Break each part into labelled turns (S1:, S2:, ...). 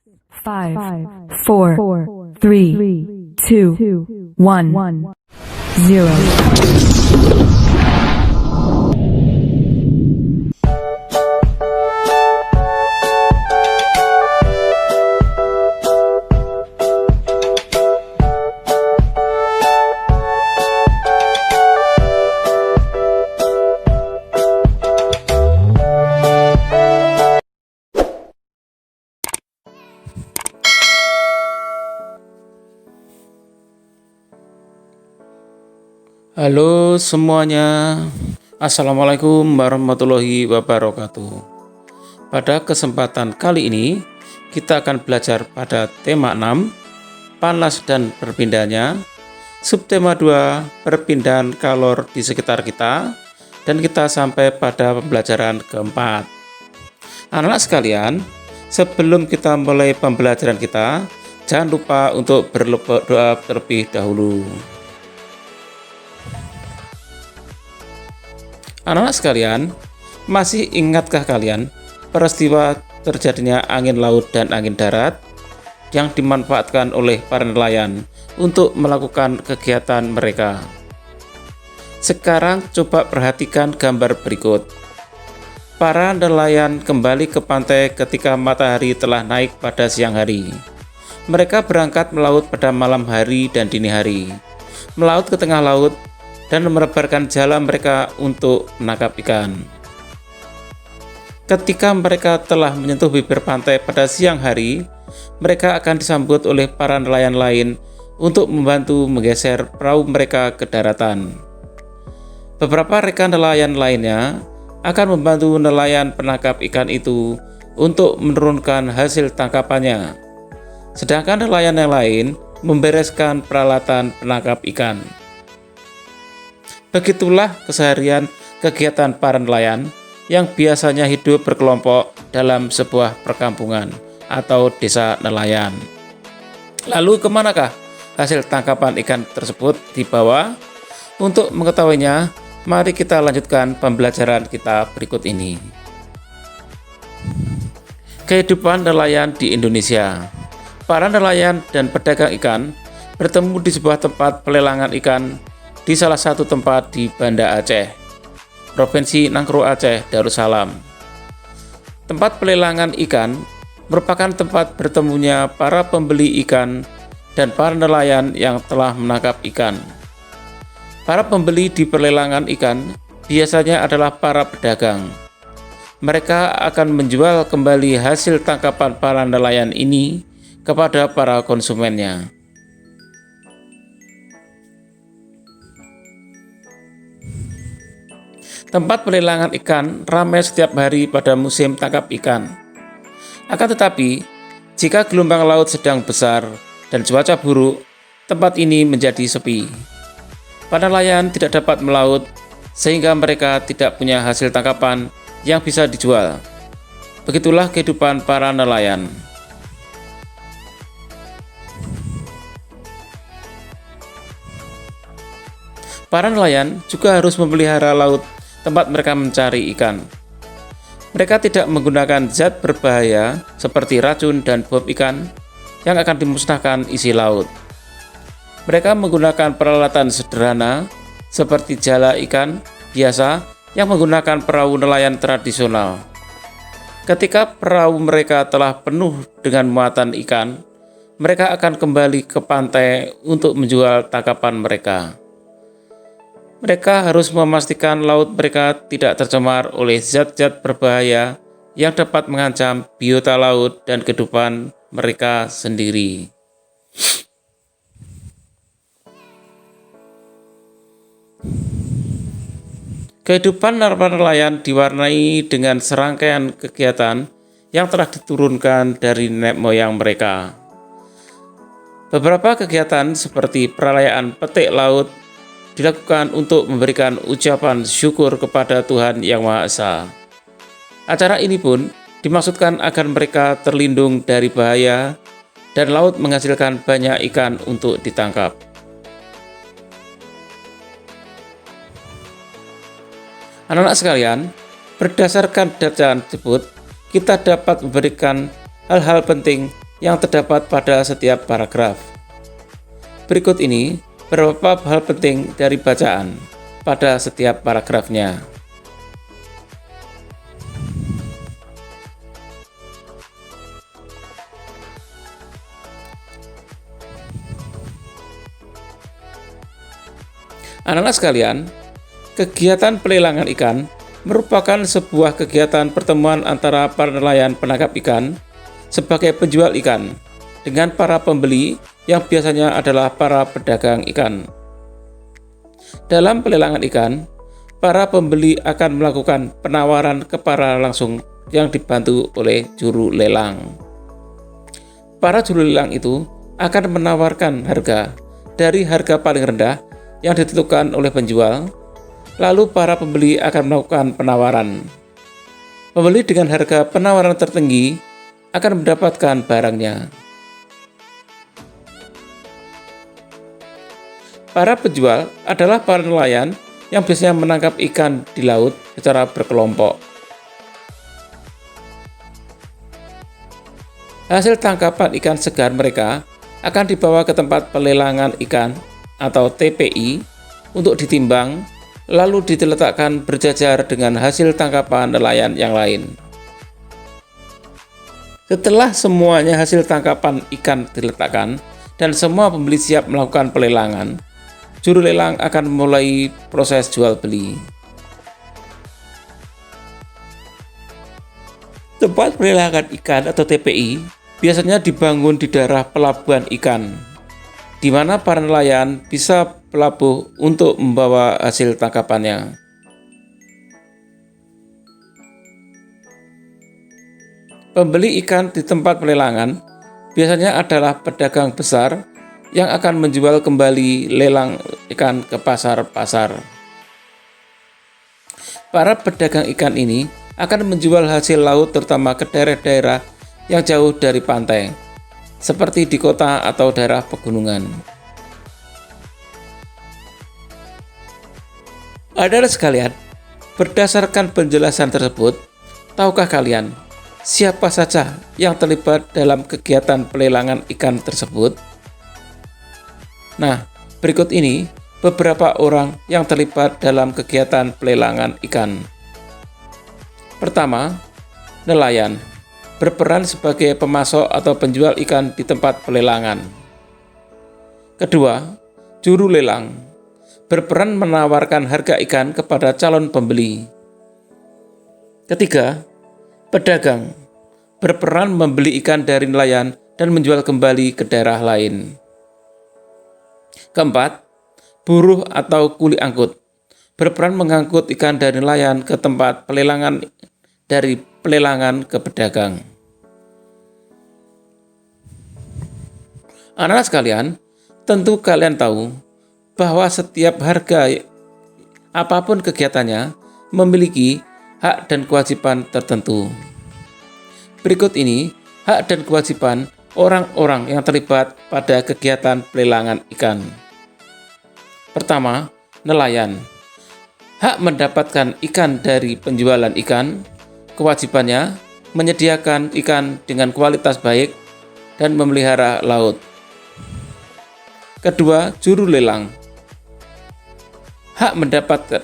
S1: 5, 4, 3, 2, 1, 0.
S2: Halo semuanya, Assalamualaikum warahmatullahi wabarakatuh. Pada kesempatan kali ini, kita akan belajar pada tema 6, panas dan perpindahannya, subtema 2, perpindahan kalor di sekitar kita, dan kita sampai pada pembelajaran keempat. Anak-anak sekalian, sebelum kita mulai pembelajaran kita, jangan lupa untuk berdoa terlebih dahulu. Anak-anak sekalian, masih ingatkah kalian peristiwa terjadinya angin laut dan angin darat yang dimanfaatkan oleh para nelayan untuk melakukan kegiatan mereka? Sekarang coba perhatikan gambar berikut. Para nelayan kembali ke pantai ketika matahari telah naik pada siang hari. Mereka berangkat melaut pada malam hari dan dini hari, melaut ke tengah laut, dan menebarkan jala mereka untuk menangkap ikan. Ketika mereka telah menyentuh bibir pantai pada siang hari, mereka akan disambut oleh para nelayan lain untuk membantu menggeser perahu mereka ke daratan. Beberapa rekan nelayan lainnya akan membantu nelayan penangkap ikan itu untuk menurunkan hasil tangkapannya, sedangkan nelayan yang lain membereskan peralatan penangkap ikan. Begitulah keseharian kegiatan para nelayan yang biasanya hidup berkelompok dalam sebuah perkampungan atau desa nelayan. Lalu kemanakah hasil tangkapan ikan tersebut dibawa? Untuk mengetahuinya, mari kita lanjutkan pembelajaran kita berikut ini. Kehidupan nelayan di Indonesia. Para nelayan dan pedagang ikan bertemu di sebuah tempat pelelangan ikan di salah satu tempat di Banda Aceh, Provinsi Nangro Aceh, Darussalam. Tempat pelelangan ikan merupakan tempat bertemunya para pembeli ikan dan para nelayan yang telah menangkap ikan. Para pembeli di pelelangan ikan biasanya adalah para pedagang. Mereka akan menjual kembali hasil tangkapan para nelayan ini kepada para konsumennya. Tempat pelelangan ikan ramai setiap hari pada musim tangkap ikan. Akan tetapi, jika gelombang laut sedang besar dan cuaca buruk, tempat ini menjadi sepi. Para nelayan tidak dapat melaut, sehingga mereka tidak punya hasil tangkapan yang bisa dijual. Begitulah kehidupan para nelayan. Para nelayan juga harus memelihara laut tempat mereka mencari ikan. Mereka tidak menggunakan zat berbahaya seperti racun dan bom ikan yang akan dimusnahkan isi laut. Mereka menggunakan peralatan sederhana seperti jala ikan biasa yang menggunakan perahu nelayan tradisional. Ketika perahu mereka telah penuh dengan muatan ikan, mereka akan kembali ke pantai untuk menjual tangkapan mereka. Mereka harus memastikan laut mereka tidak tercemar oleh zat-zat berbahaya yang dapat mengancam biota laut dan kehidupan mereka sendiri. Kehidupan para nelayan diwarnai dengan serangkaian kegiatan yang telah diturunkan dari nenek moyang mereka. Beberapa kegiatan seperti perayaan petik laut dilakukan untuk memberikan ucapan syukur kepada Tuhan Yang Maha Esa. Acara ini pun dimaksudkan agar mereka terlindung dari bahaya dan laut menghasilkan banyak ikan untuk ditangkap. Anak-anak sekalian, berdasarkan data tersebut, kita dapat memberikan hal-hal penting yang terdapat pada setiap paragraf. Berikut ini beberapa hal penting dari bacaan pada setiap paragrafnya. Anak-anak sekalian, kegiatan pelelangan ikan merupakan sebuah kegiatan pertemuan antara para nelayan penangkap ikan sebagai penjual ikan dengan para pembeli yang biasanya adalah para pedagang ikan. Dalam pelelangan ikan, para pembeli akan melakukan penawaran kepada langsung yang dibantu oleh juru lelang. Para juru lelang itu akan menawarkan harga dari harga paling rendah yang ditentukan oleh penjual, lalu para pembeli akan melakukan penawaran. Pembeli dengan harga penawaran tertinggi akan mendapatkan barangnya. Para penjual adalah para nelayan yang biasanya menangkap ikan di laut secara berkelompok. Hasil tangkapan ikan segar mereka akan dibawa ke tempat pelelangan ikan atau TPI untuk ditimbang, lalu diletakkan berjajar dengan hasil tangkapan nelayan yang lain. Setelah semuanya hasil tangkapan ikan diletakkan dan semua pembeli siap melakukan pelelangan, juru lelang akan memulai proses jual beli. Tempat pelelangan ikan atau TPI biasanya dibangun di daerah pelabuhan ikan, di mana para nelayan bisa pelabuh untuk membawa hasil tangkapannya. Pembeli ikan di tempat pelelangan biasanya adalah pedagang besar yang akan menjual kembali lelang ikan ke pasar-pasar. Para pedagang ikan ini akan menjual hasil laut terutama ke daerah-daerah yang jauh dari pantai, seperti di kota atau daerah pegunungan. Anak-anak sekalian, berdasarkan penjelasan tersebut, tahukah kalian siapa saja yang terlibat dalam kegiatan pelelangan ikan tersebut? Nah, berikut ini beberapa orang yang terlibat dalam kegiatan pelelangan ikan. Pertama, nelayan berperan sebagai pemasok atau penjual ikan di tempat pelelangan. Kedua, juru lelang berperan menawarkan harga ikan kepada calon pembeli. Ketiga, pedagang berperan membeli ikan dari nelayan dan menjual kembali ke daerah lain. Keempat, buruh atau kuli angkut berperan mengangkut ikan dari nelayan ke tempat pelelangan dari pelelangan ke pedagang. Anak-anak sekalian, tentu kalian tahu bahwa setiap harga apapun kegiatannya memiliki hak dan kewajiban tertentu. Berikut ini hak dan kewajiban orang-orang yang terlibat pada kegiatan pelelangan ikan. Pertama, nelayan. Hak mendapatkan ikan dari penjualan ikan. Kewajibannya menyediakan ikan dengan kualitas baik dan memelihara laut. Kedua, juru lelang. Hak mendapatkan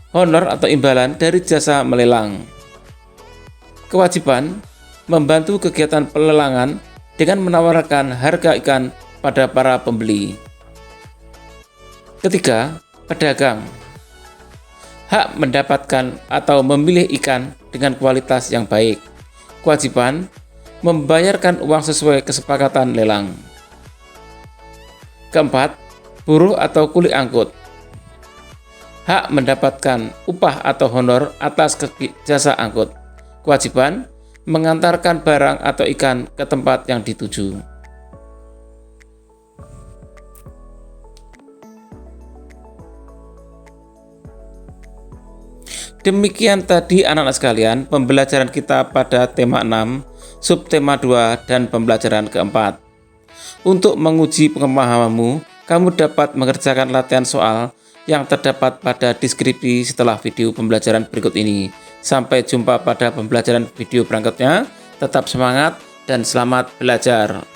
S2: honor atau imbalan dari jasa melelang. Kewajiban membantu kegiatan pelelangan dengan menawarkan harga ikan pada para pembeli. Ketiga, pedagang. Hak mendapatkan atau memilih ikan dengan kualitas yang baik. Kewajiban membayarkan uang sesuai kesepakatan lelang. Keempat, buruh atau kuli angkut. Hak mendapatkan upah atau honor atas jasa angkut. Kewajiban mengantarkan barang atau ikan ke tempat yang dituju. Demikian tadi anak-anak sekalian pembelajaran kita pada tema 6, subtema 2, dan pembelajaran keempat. Untuk menguji pemahamanmu, kamu dapat mengerjakan latihan soal yang terdapat pada deskripsi setelah video pembelajaran berikut ini. Sampai jumpa pada pembelajaran video berikutnya. Tetap semangat dan selamat belajar.